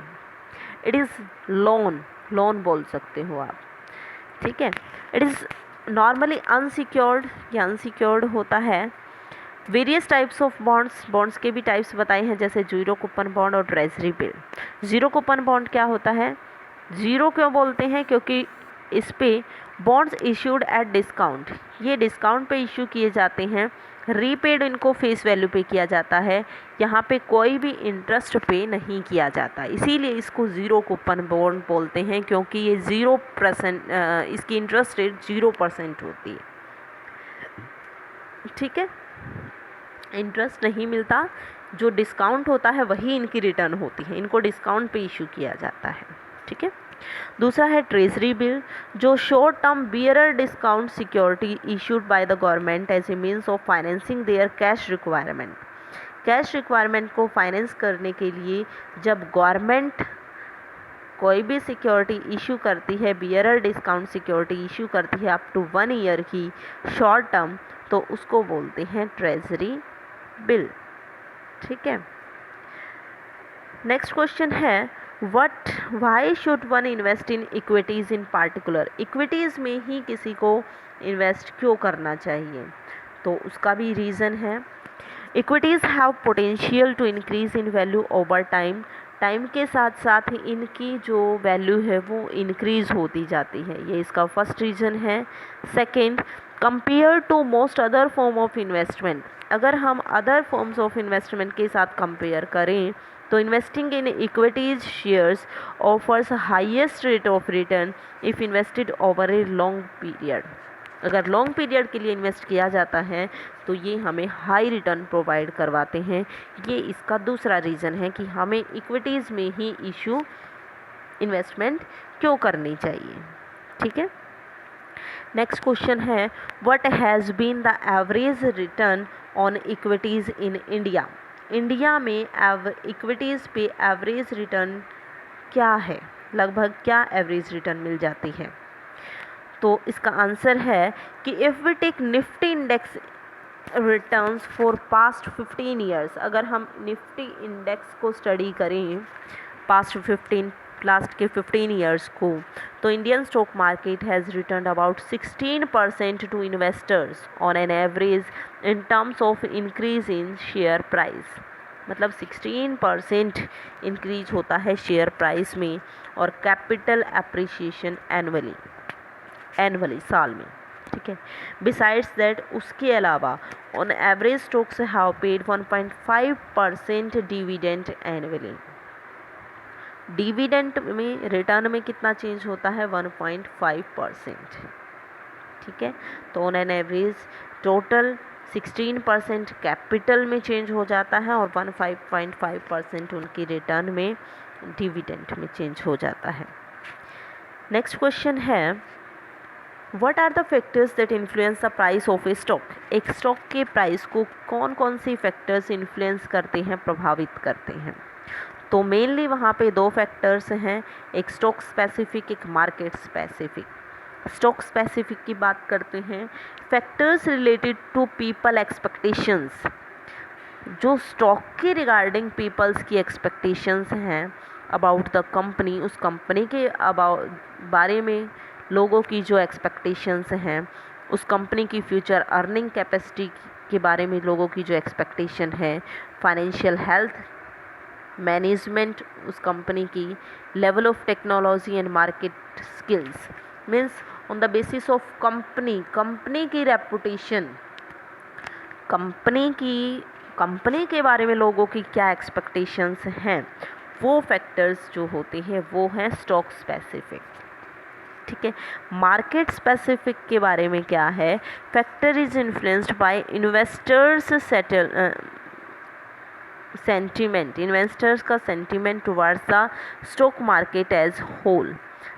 इट इज़ लोन बोल सकते हो आप। ठीक है। इट इज़ नॉर्मली अनसिक्योर्ड या अनसिक्योर्ड होता है वेरियस टाइप्स ऑफ बॉन्ड्स के भी टाइप्स बताए हैं, जैसे जीरो कूपन बॉन्ड और treasury bill. Zero coupon bond क्या होता है? जीरो क्यों बोलते हैं? क्योंकि इस पे बॉन्ड्स इश्यूड एट डिस्काउंट, ये डिस्काउंट पे इशू किए जाते हैं, रीपेड इनको फेस वैल्यू पे किया जाता है, यहाँ पे कोई भी इंटरेस्ट पे नहीं किया जाता, इसीलिए इसको ज़ीरो कूपन बॉन्ड बोलते हैं, क्योंकि ये 0%, इसकी इंटरेस्ट रेट 0% होती है। ठीक है, इंटरेस्ट नहीं मिलता, जो डिस्काउंट होता है वही इनकी रिटर्न होती है, इनको डिस्काउंट पे इशू किया जाता है। ठीक है, दूसरा है ट्रेजरी बिल, जो short term bearer discount security issued by the government as a means of financing their cash requirement. Cash requirement को फाइनेंस करने के लिए जब गवर्नमेंट कोई भी सिक्योरिटी इशू करती है, बियरर डिस्काउंट सिक्योरिटी इशू करती है अप टू 1 ईयर की शॉर्ट टर्म, तो उसको बोलते हैं ट्रेजरी बिल। ठीक है, नेक्स्ट क्वेश्चन है Y should one invest in equities in particular. Equities में ही किसी को इन्वेस्ट क्यों करना चाहिए? तो उसका भी रीज़न है, equities have potential to increase in value over time. Time के साथ साथ ही इनकी जो वैल्यू है वो इंक्रीज़ होती जाती है, ये इसका फर्स्ट रीज़न है। Second, compare to most other form of investment, अगर हम अदर फॉर्म्स ऑफ इन्वेस्टमेंट के साथ कंपेयर करें तो investing in equities shares offers highest rate of return if invested over a long period. अगर लॉन्ग पीरियड के लिए इन्वेस्ट किया जाता है तो ये हमें हाई रिटर्न प्रोवाइड करवाते हैं, ये इसका दूसरा रीज़न है कि हमें इक्विटीज़ में ही इशू इन्वेस्टमेंट क्यों करनी चाहिए। ठीक है, नेक्स्ट क्वेश्चन है what has been the average return on equities in India. India में इक्विटीज़ पे एवरेज रिटर्न क्या है, लगभग क्या एवरेज रिटर्न मिल जाती है? तो इसका आंसर है कि if we take Nifty index returns for past 15 years, अगर हम निफ्टी इंडेक्स को स्टडी करें लास्ट के 15 ईयर्स को, तो Indian stock market has return about 16% to investors on an average in terms of increase in share price. मतलब 16% इंक्रीज होता है शेयर प्राइस में, और कैपिटल एप्रिसिएशन एनुअली साल में। ठीक है, बिसाइड्स दैट उसके अलावा on average stocks have paid 1.5% dividend annually. Dividend में रिटर्न में कितना चेंज होता है? 1.5%। ठीक है, तो on an average total 16% capital में चेंज हो जाता है और 1.5% उनकी रिटर्न में डिविडेंड में चेंज हो जाता है। नेक्स्ट क्वेश्चन है what are the factors that influence the price of a stock. एक स्टॉक के प्राइस को कौन कौन सी फैक्टर्स इन्फ्लुएंस करते हैं, प्रभावित करते हैं? तो मेनली वहाँ पे दो फैक्टर्स हैं, एक स्टॉक स्पेसिफिक, एक मार्केट स्पेसिफिक। स्टॉक स्पेसिफिक की बात करते हैं, factors related to people expectations, जो स्टॉक के रिगार्डिंग पीपल्स की एक्सपेक्टेशंस हैं अबाउट द कंपनी, उस कंपनी के बारे में लोगों की जो एक्सपेक्टेशंस हैं, उस कंपनी की फ्यूचर अर्निंग कैपेसिटी के बारे में लोगों की जो एक्सपेक्टेशन है, फाइनेंशियल हेल्थ, मैनेजमेंट उस कंपनी की, level of technology and market skills. Means on the basis of company की रेपुटेशन, कंपनी के बारे में लोगों की क्या एक्सपेक्टेशंस हैं, वो फैक्टर्स जो होते हैं वो हैं स्टॉक स्पेसिफिक। ठीक है, मार्केट स्पेसिफिक के बारे में क्या है? Factor is influenced by investors sentiment, investors का sentiment towards the stock market as whole.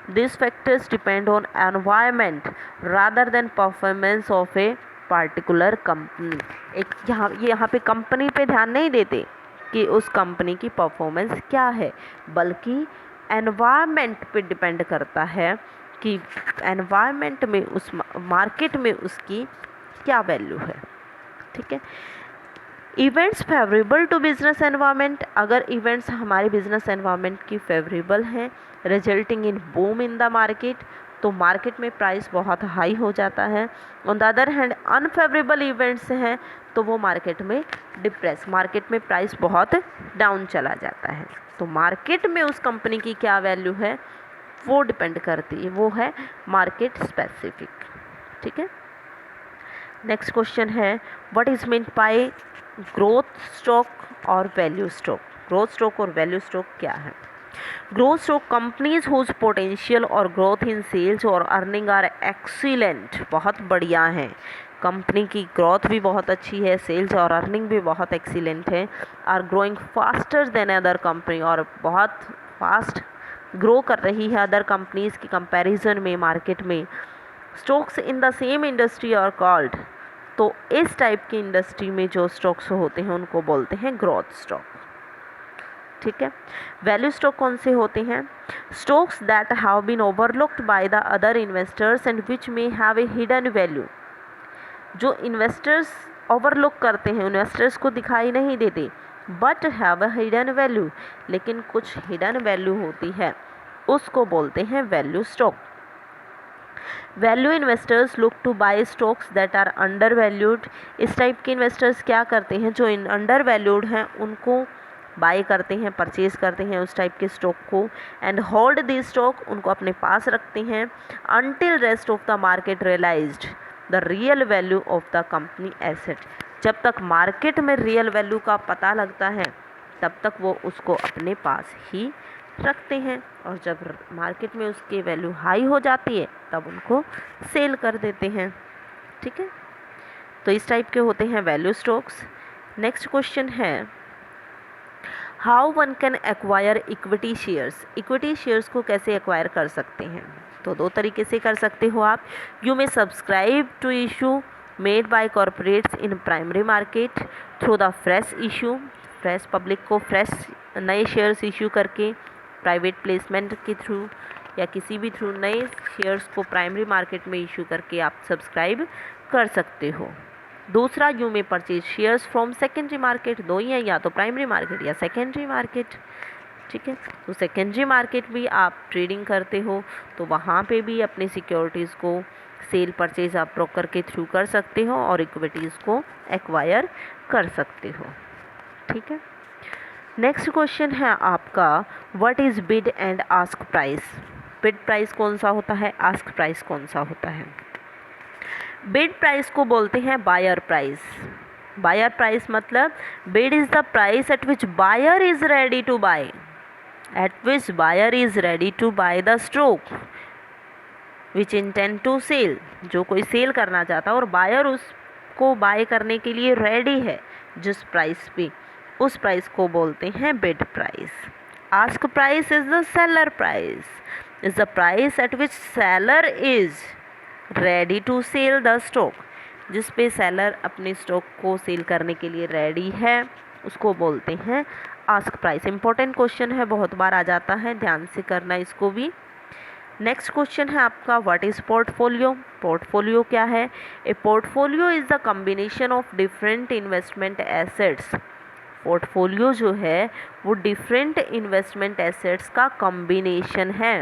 This factors depend on environment rather than performance of a particular company. एक यहाँ पे कंपनी पे ध्यान नहीं देते कि उस कंपनी की परफॉर्मेंस क्या है, बल्कि एनवायरनमेंट पे डिपेंड करता है कि एनवायरनमेंट में, उस मार्केट में उसकी क्या वैल्यू है। ठीक है, events favourable to business environment, अगर इवेंट्स हमारे बिजनेस एनवायरनमेंट की फेवरेबल हैं, resulting in boom in the market, तो मार्केट में प्राइस बहुत हाई हो जाता है। On the other hand unfavourable events हैं तो वो मार्केट में डिप्रेस, मार्केट में प्राइस बहुत डाउन चला जाता है। तो मार्केट में उस कंपनी की क्या वैल्यू है वो डिपेंड करती है, वो है मार्केट स्पेसिफिक। ठीक है। नेक्स्ट क्वेश्चन है what is mean by growth stock और वैल्यू स्टॉक। ग्रोथ स्टॉक और वैल्यू स्टॉक क्या है? Growth stock companies whose potential और ग्रोथ इन सेल्स और अर्निंग आर एक्सीलेंट, बहुत बढ़िया है, कंपनी की ग्रोथ भी बहुत अच्छी है, सेल्स और अर्निंग भी बहुत एक्सीलेंट है, are growing faster than other company, और बहुत फास्ट ग्रो कर रही है अदर कंपनीज की कंपैरिजन में मार्केट में। Stocks in the same industry are called, तो इस टाइप की इंडस्ट्री में जो स्टॉक्स होते हैं उनको बोलते हैं ग्रोथ स्टॉक। ठीक है। वैल्यू स्टॉक कौन से होते हैं? Stocks that have been overlooked by the other investors and which may have a hidden value, जो इन्वेस्टर्स ओवरलुक करते हैं, इन्वेस्टर्स को दिखाई नहीं देते, but have a hidden value, लेकिन कुछ हिडन वैल्यू होती है, उसको बोलते हैं value stock. Value investors look to buy stocks that are undervalued, इस टाइप के इन्वेस्टर्स क्या करते हैं, जो अंडर वैल्यूड हैं उनको बाय करते हैं, परचेज करते हैं उस टाइप के स्टॉक को, एंड होल्ड दी स्टॉक, उनको अपने पास रखते हैं, until rest of the market realised the real value of the company asset, जब तक मार्केट में रियल वैल्यू का पता लगता है तब तक वो उसको अपने पास ही रखते हैं, और जब मार्केट में उसकी वैल्यू हाई हो जाती है तब उनको सेल कर देते हैं। ठीक है। तो इस टाइप के होते हैं वैल्यू स्टॉक्स। नेक्स्ट क्वेश्चन है how one can acquire equity shares. Equity shares को कैसे एक्वायर कर सकते हैं? तो दो तरीके से कर सकते हो आप। You may subscribe to issue made by corporates in primary market through the fresh issue, fresh public को फ्रेश नए शेयर्स इशू करके प्राइवेट प्लेसमेंट के थ्रू या किसी भी थ्रू नए शेयर्स को प्राइमरी मार्केट में इशू करके आप सब्सक्राइब कर सकते हो। दूसरा, यू में purchase shares from secondary market, दो ही है, या तो प्राइमरी मार्केट या सेकेंडरी मार्केट। ठीक है। तो सेकेंडरी मार्केट भी आप ट्रेडिंग करते हो तो वहाँ पे भी अपनी सिक्योरिटीज़ को सेल परचेज आप ब्रोकर के थ्रू कर सकते हो और इक्विटीज़ को एक्वायर कर सकते हो। ठीक है। नेक्स्ट क्वेश्चन है आपका what is bid and ask price. Bid price कौन सा होता है, आस्क प्राइस कौन सा होता है? बिड प्राइस को बोलते हैं बायर प्राइस। बायर प्राइस मतलब bid is the price at which buyer is ready to buy, at which buyer is ready to buy the stock which intend to sell, जो कोई सेल करना चाहता है और बायर उसको बाय करने के लिए रेडी है जिस प्राइस पे, उस प्राइस को बोलते हैं bid price. Ask price is the seller price, is the price at which seller is ready to sell the stock, जिस पे सेलर अपने स्टॉक को सेल करने के लिए रेडी है उसको बोलते हैं आस्क प्राइस। इंपॉर्टेंट क्वेश्चन है, बहुत बार आ जाता है, ध्यान से करना इसको भी। नेक्स्ट क्वेश्चन है आपका व्हाट इज़ पोर्टफोलियो। पोर्टफोलियो क्या है? ए portfolio is the combination of different investment assets. Portfolio जो है वो डिफरेंट इन्वेस्टमेंट एसेट्स का कॉम्बिनेशन है।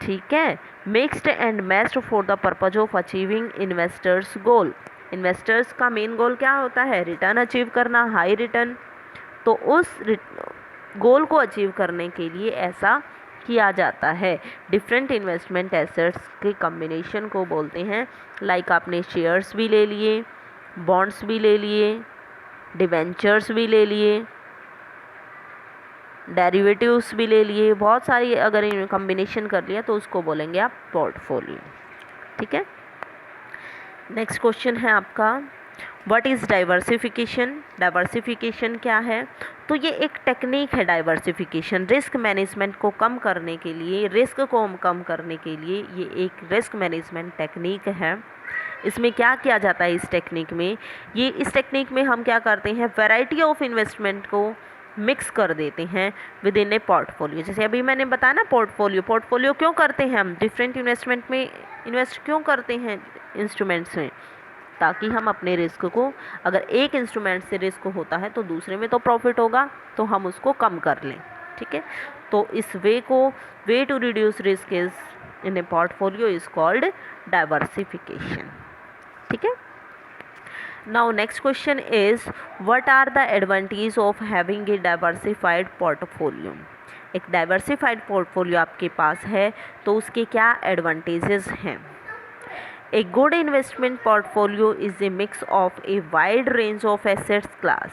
ठीक है। Mixed and matched for the purpose of achieving investors goal. Investors का मेन गोल क्या होता है? रिटर्न अचीव करना, हाई रिटर्न। तो उस गोल को अचीव करने के लिए ऐसा किया जाता है। डिफरेंट इन्वेस्टमेंट एसेट्स के कॉम्बिनेशन को बोलते हैं, लाइक आपने शेयर्स भी ले लिए, बॉन्ड्स भी ले लिए, डिवेंचर्स भी ले लिए, डेरिवेटिव्स भी ले लिए, बहुत सारी अगर इन कॉम्बिनेशन कर लिया तो उसको बोलेंगे आप पोर्टफोलियो। ठीक है। नेक्स्ट क्वेश्चन है आपका व्हाट इज़ डाइवर्सिफिकेशन। डाइवर्सिफिकेशन क्या है? तो ये एक टेक्निक है डाइवर्सिफिकेशन, रिस्क मैनेजमेंट को कम करने के लिए, रिस्क को कम करने के लिए ये एक रिस्क मैनेजमेंट टेक्निक है। इसमें क्या किया जाता है इस टेक्निक में? इस टेक्निक में हम क्या करते हैं, वैरायटी ऑफ इन्वेस्टमेंट को मिक्स कर देते हैं विद इन ए पोर्टफोलियो। जैसे अभी मैंने बताया ना, पोर्टफोलियो क्यों करते हैं हम, डिफरेंट इन्वेस्टमेंट में इन्वेस्ट क्यों करते हैं इंस्ट्रूमेंट्स में, ताकि हम अपने रिस्क को, अगर एक इंस्ट्रूमेंट से रिस्क होता है तो दूसरे में तो प्रॉफिट होगा, तो हम उसको कम कर लें। ठीक है। तो इस way to reduce risk is in a portfolio is called diversification. ठीक है. Now next question is, what are the advantages of having a diversified portfolio? एक डाइवर्सिफाइड पोर्टफोलियो आपके पास है तो उसके क्या एडवांटेजेस हैं? A good investment portfolio is a mix of a wide range of assets class.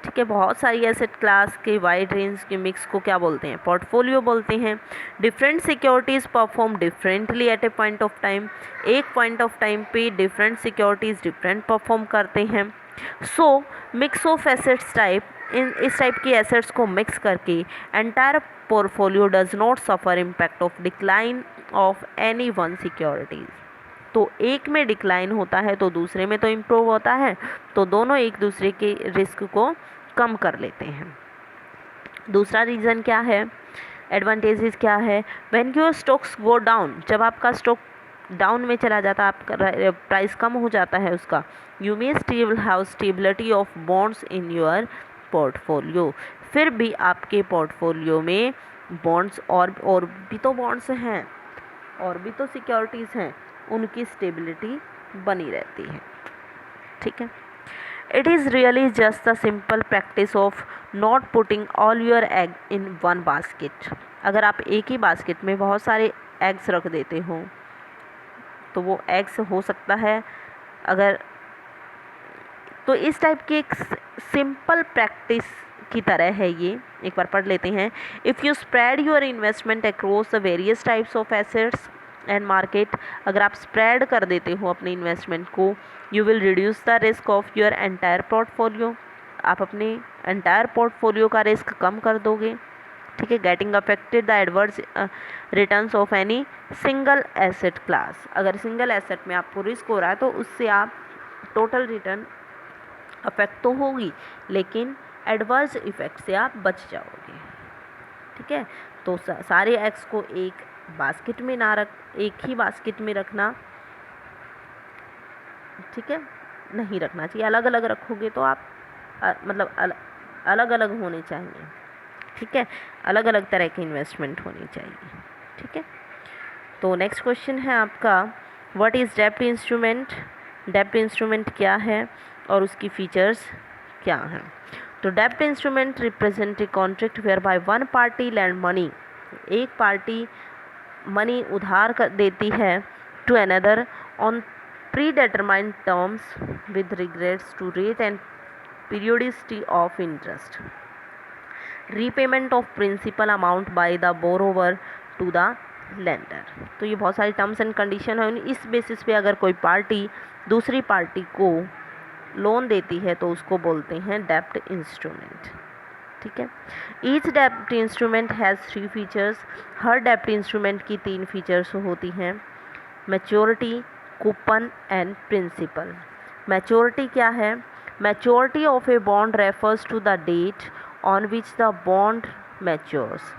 ठीक है, बहुत सारी एसेट क्लास के वाइड रेंज के मिक्स को क्या बोलते हैं? पोर्टफोलियो बोलते हैं. Different securities perform differently at a point of time. एक पॉइंट ऑफ टाइम पे डिफरेंट सिक्योरिटीज़ डिफरेंट परफॉर्म करते हैं. So mix of assets type, इस टाइप की एसेट्स को मिक्स करके entire portfolio does not suffer impact of decline of any one securities. तो एक में डिक्लाइन होता है तो दूसरे में तो इम्प्रूव होता है, तो दोनों एक दूसरे के रिस्क को कम कर लेते हैं. दूसरा रीज़न क्या है, एडवांटेजेस क्या है? When your stocks go down, जब आपका स्टॉक डाउन में चला जाता है, आपका प्राइस कम हो जाता है उसका, you may still have stability of bonds in your portfolio. फिर भी आपके पोर्टफोलियो में बॉन्ड्स और भी तो बॉन्ड्स हैं, और भी तो सिक्योरिटीज़ हैं, उनकी स्टेबिलिटी बनी रहती है. ठीक है. It is really just the simple practice of not putting all your egg in one basket. अगर आप एक ही बास्केट में बहुत सारे एग्स रख देते हो तो वो एग्स हो सकता है, अगर तो इस टाइप की एक सिंपल प्रैक्टिस की तरह है ये. एक बार पढ़ लेते हैं. If you spread your investment across the various types of assets and market, अगर आप स्प्रेड कर देते हो अपने इन्वेस्टमेंट को, you will reduce the risk of your entire portfolio. आप अपने एंटायर पोर्टफोलियो का रिस्क कम कर दोगे. ठीक है. Getting affected the adverse returns of any single asset class. अगर सिंगल एसेट में आपको रिस्क हो रहा है तो उससे आप टोटल रिटर्न अफेक्ट तो होगी, लेकिन एडवर्स इफेक्ट से आप बच जाओगे. ठीक है. तो सारे एग्स को एक बास्केट में ना रख, एक ही बास्केट में रखना, ठीक है, नहीं रखना चाहिए. अलग अलग रखोगे तो आप मतलब अलग अलग होने चाहिए. ठीक है. अलग अलग तरह की इन्वेस्टमेंट होनी चाहिए. ठीक है. तो नेक्स्ट क्वेश्चन है आपका, व्हाट इज़ डेब्ट इंस्ट्रूमेंट? डेब्ट इंस्ट्रूमेंट क्या है और उसकी फीचर्स क्या हैं? तो डेब्ट instrument represent a contract where by one party lend money. एक पार्टी मनी उधार कर देती है to another on predetermined terms with regards to rate and periodicity of interest. Repayment of principal amount by the borrower to the lender. तो ये बहुत सारी terms and condition है. इस बेसिस पे अगर कोई पार्टी दूसरी पार्टी को लोन देती है तो उसको बोलते हैं डेब्ट इंस्ट्रूमेंट. ठीक है. ईच डेब्ट इंस्ट्रूमेंट हैज़ 3 फीचर्स. हर डेब्ट इंस्ट्रूमेंट की 3 फीचर्स होती हैं, maturity, coupon and principal. Maturity क्या है? Maturity of a bond refers to the date on which the bond matures.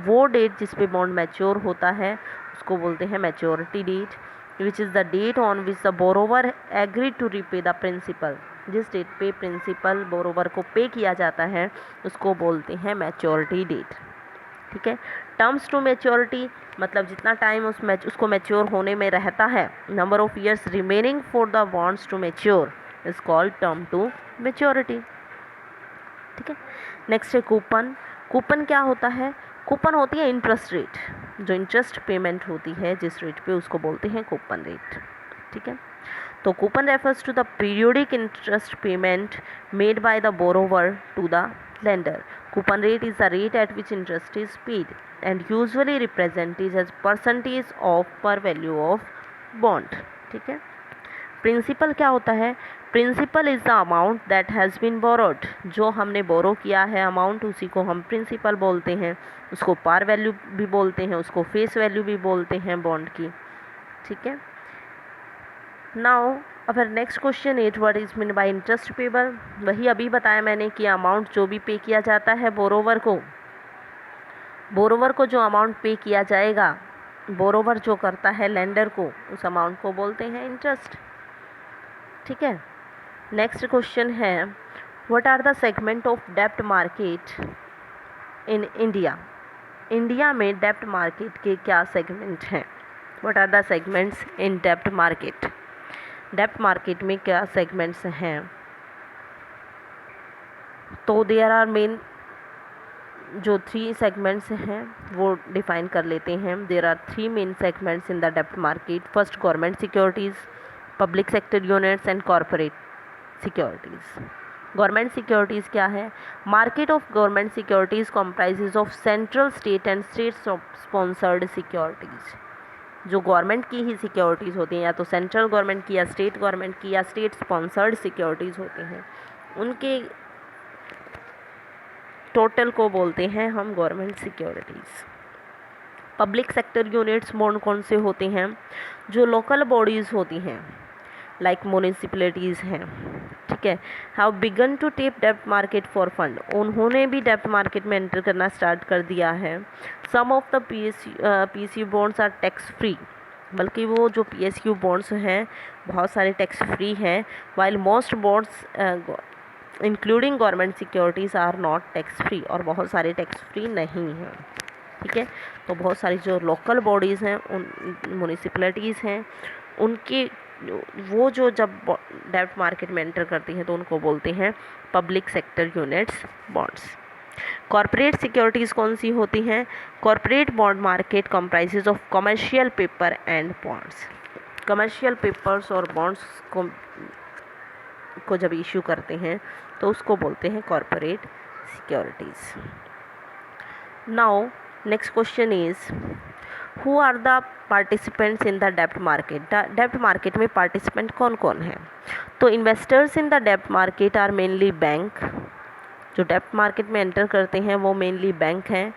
वो डेट जिस पे बॉन्ड मैच्योर होता है उसको बोलते हैं maturity date. Which is the date on which the borrower agree to repay the principal. जिस date पे प्रिंसिपल बोरोवर को पे किया जाता है उसको बोलते हैं मैच्योरिटी डेट. ठीक है. टर्म्स टू मैच्योरिटी मतलब जितना टाइम उसको मैच्योर होने में रहता है, number of years remaining for the bonds to mature is called term to maturity. ठीक है. नेक्स्ट है कूपन. कूपन क्या होता है? कूपन होती है इंटरेस्ट रेट, जो इंटरेस्ट पेमेंट होती है जिस रेट पे उसको बोलते हैं कूपन रेट. ठीक है. तो coupon refers to the periodic interest payment made by the borrower to the lender. Coupon rate is the rate at which interest is paid and usually represented as percentage of par value of bond. ठीक है. Principal क्या होता है? Principal is the amount that has been borrowed. जो हमने बोरो किया है amount, उसी को हम प्रिंसिपल बोलते हैं. उसको पार वैल्यू भी बोलते हैं, उसको फेस वैल्यू भी बोलते हैं बॉन्ड की. ठीक है. नाउ अगर next question is what is mean bye interest payable. वही अभी बताया मैंने कि अमाउंट जो भी पे किया जाता है बोरोवर को जो अमाउंट पे किया जाएगा, बोरोवर जो करता है लेंडर को, उस अमाउंट को बोलते हैं इंटरेस्ट. ठीक है. नेक्स्ट क्वेश्चन है, what are the segment of डेब्ट मार्केट इन इंडिया. इंडिया में डेब्ट मार्केट के क्या सेगमेंट हैं? What are the segments in डेब्ट मार्केट? डेब्ट मार्केट में क्या सेगमेंट्स हैं? तो देयर आर मेन जो 3 सेगमेंट्स हैं वो डिफाइन कर लेते हैं. There are 3 main segments in the डेब्ट market. First, government securities, public sector units and corporate securities. Government securities क्या है? Market of government securities comprises of central, state and state sponsored securities. जो government की ही securities होती हैं, या तो सेंट्रल गवर्नमेंट की, या स्टेट गवर्नमेंट की, या स्टेट स्पॉन्सर्ड सिक्योरिटीज़ होती हैं, उनके टोटल को बोलते हैं हम government securities. Public sector units bond कौन से होते हैं? जो लोकल बॉडीज़ होती हैं लाइक म्यूनिसिपैलिटीज़ हैं, ठीक है, हैव बिगन टू टेप डेब्ट मार्केट फॉर फंड. उन्होंने भी डेब्ट मार्केट में एंटर करना स्टार्ट कर दिया है. Some of the PSU bonds are tax free. बल्कि वो जो PSU बॉन्ड्स हैं बहुत सारे टैक्स फ्री हैं, while most bonds including government securities are not tax free. और बहुत सारे टैक्स फ्री नहीं हैं, ठीक है. तो बहुत सारी जो लोकल बॉडीज़ हैं, उन म्यूनिसिपैलिटीज़ हैं, उनके वो जो जब डेब्ट मार्केट में एंटर करती हैं तो उनको बोलते हैं public sector units bonds. Corporate securities कौन सी होती हैं? Corporate bond market comprises of commercial paper and bonds. Commercial papers और बॉन्ड्स को जब इशू करते हैं तो उसको बोलते हैं corporate securities. Now next question is, who are the participants in the डेब्ट मार्केट? डेब्ट मार्केट में पार्टिसिपेंट कौन कौन है? तो इन्वेस्टर्स इन द डेब्ट मार्केट आर मेनली बैंक. जो डेब्ट मार्केट में एंटर करते हैं वो मेनली बैंक हैं,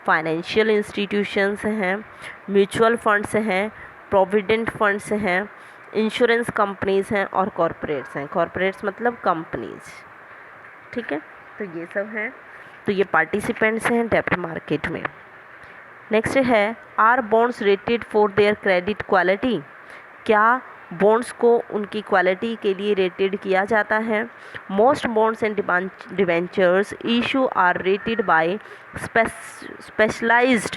फाइनेंशियल इंस्टीट्यूशंस हैं, म्यूचुअल फंड्स हैं, प्रोविडेंट फंड्स हैं, इंश्योरेंस कंपनीज़ हैं और कॉरपोरेट्स हैं. कॉरपोरेट्स मतलब कंपनीज, ठीक है. तो ये सब हैं, तो ये पार्टिसिपेंट्स हैं डेब्ट मार्केट में. नेक्स्ट है, are bonds rated for their credit quality? क्या बॉन्ड्स को उनकी क्वालिटी के लिए रेटेड किया जाता है? Most bonds and debentures issue are rated by specialised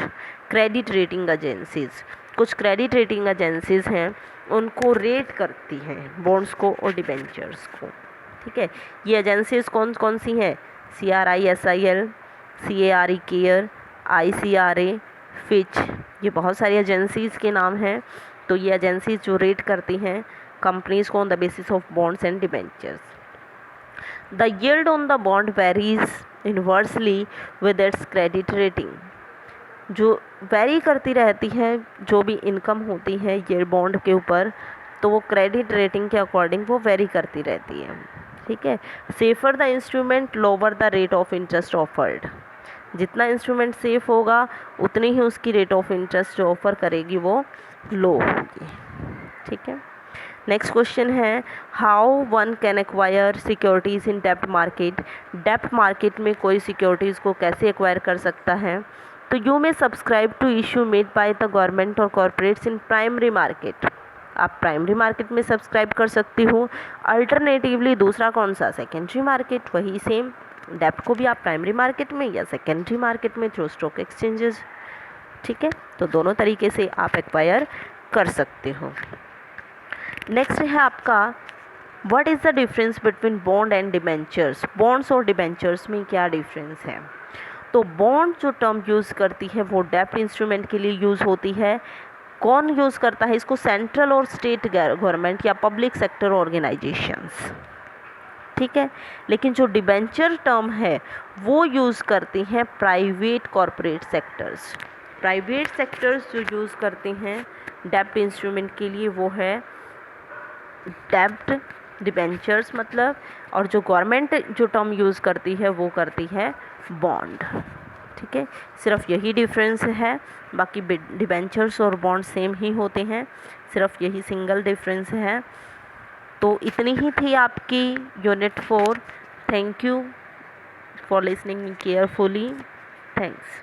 credit rating agencies. कुछ क्रेडिट रेटिंग एजेंसीज हैं, उनको रेट करती हैं बॉन्ड्स को और डिबेंचर्स को, ठीक है. ये एजेंसीज कौन कौन सी हैं? CRISIL, CARE care, ICRA, Fitch. ये बहुत सारी एजेंसीज़ के नाम हैं. तो ये एजेंसीज जो रेट करती हैं कंपनीज को on the basis of bonds and debentures. The yield on the bond varies inversely with its credit rating. जो वेरी करती रहती है, जो भी इनकम होती है ये बॉन्ड के ऊपर, तो वो क्रेडिट रेटिंग के अकॉर्डिंग वो वेरी करती रहती है, ठीक है. Safer the instrument lower the rate of interest offered. जितना इंस्ट्रूमेंट सेफ होगा उतनी ही उसकी रेट ऑफ इंटरेस्ट जो ऑफर करेगी वो लो होगी, ठीक है. नेक्स्ट क्वेश्चन है, how one can acquire securities in डेब्ट मार्केट? डेब्ट मार्केट में कोई सिक्योरिटीज़ को कैसे एक्वायर कर सकता है? तो you may subscribe to issue made by the government और कॉरपोरेट्स इन प्राइमरी मार्केट. आप प्राइमरी मार्केट में सब्सक्राइब कर सकती हो. अल्टरनेटिवली दूसरा कौन सा? Secondary market. वही सेम डेब्ट को भी आप प्राइमरी मार्केट में या सेकेंडरी मार्केट में थ्रू स्टॉक एक्सचेंजेस, ठीक है. तो दोनों तरीके से आप एक्वायर कर सकते हो. नेक्स्ट है आपका, what is the difference between bond and debentures? Bonds और डिबेंचर्स में क्या डिफरेंस है? तो बॉन्ड जो टर्म यूज़ करती है वो डेब्ट इंस्ट्रूमेंट के लिए यूज़ होती है. कौन यूज़ करता है इसको? सेंट्रल और स्टेट गवर्नमेंट या पब्लिक सेक्टर ऑर्गेनाइजेशंस, ठीक है. लेकिन जो डिबेंचर टर्म है वो यूज़ करती हैं private corporate sectors. Private sectors जो यूज़ करते हैं डेब्ट इंस्ट्रूमेंट के लिए वो है डेब्ट डिबेंचर्स मतलब, और जो गवर्नमेंट जो टर्म यूज़ करती है वो करती है बॉन्ड, ठीक है. सिर्फ यही डिफरेंस है, बाकी डिबेंचर्स और बॉन्ड सेम ही होते हैं, सिर्फ यही सिंगल डिफरेंस है. तो इतनी ही थी आपकी unit 4. Thank you for listening carefully. Thanks.